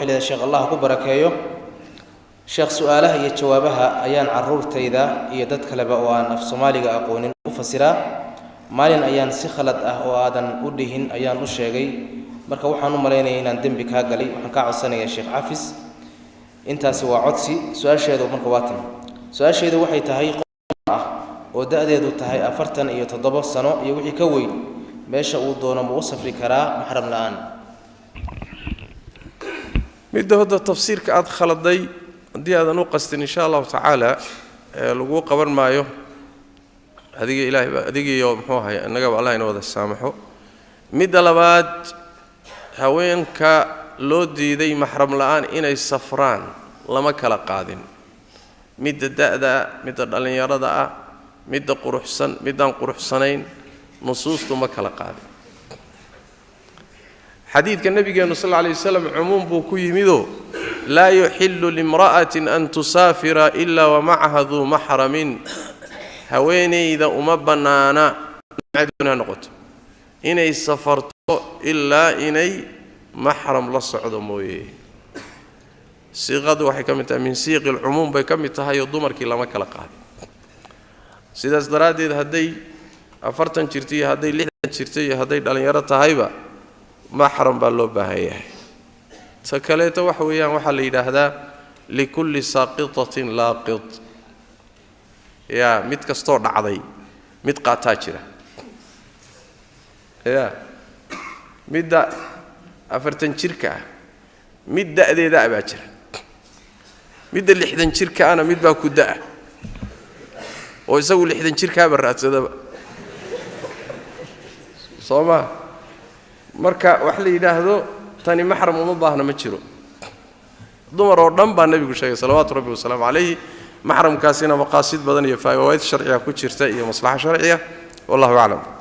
حلية الشيخ الله أكو بركايو شيخ سؤاله هي جوابها أيان عرور تيدا يدد كلبا وأن في صومالي أقونين مفسرة مالين أيان سخلت أهوادن ودهن أيان وشيغي marka waxaan u maleynayay inaan dambi ka galay waxaan ka codsanayaa Sheekh Xafis intaas waa codsi su'aasheedu marka waa tan su'aasheedu waxay tahay oo da'deedu tahay 47 sano iyo wixii ka weyn meesha uu doono ma u safri karaa mahram la'aan midda hada tafsiirka aad khaladay hadii aadan u qastin insha Allah ta'ala lagu qaban maayo adiga Ilaahay adiga iyo muxuu ahay anaga Allah inoo wada saamaxo midda labaad haweenka loo diiday mahram la'aan inay safraan lama kala qaadin midda da'da midda dhalinyarada ah midda quruxsan midaan quruxsanayn nusuustu ma kala qaadin xadiidka nabigeena sallallahu alayhi wasallam umum buu ku yimido la yuhillu limra'atin an tusafira illa wa ma'aha dhu mahramin haweeneyda uma banaana macduna noqoto inay safarto إلا إني محرم للصعود مويه صيغة واحد كم من صيغ العموم بكم تهاي الضمر كلا ما كلا قاعد سيدا درادي هدي أفرتن شرتي هدي لحدن شرتي هدي دالين يرى تهايبا محرم بالله بهاي سكليت وحويا وحل إلى هذا لكل ساقطة لاقط يا مت كستور عضي مت قاتاجرة يا midda afartan jirka midda adeeda baa jira midda 60 jirka ana mid baa ku daa oo isagu 60 jirka ba raadsadaba Soomaa marka wax la yiraahdo tani mahram uma baahna ma jiro dumar oo dhan baa nabigu sheegay salawaatu rabbi wa salaam alayhi mahram kaasina maqaasid badan iyo faa'iido sharciya ku jirta iyo maslaxa sharciya wallahu a'lam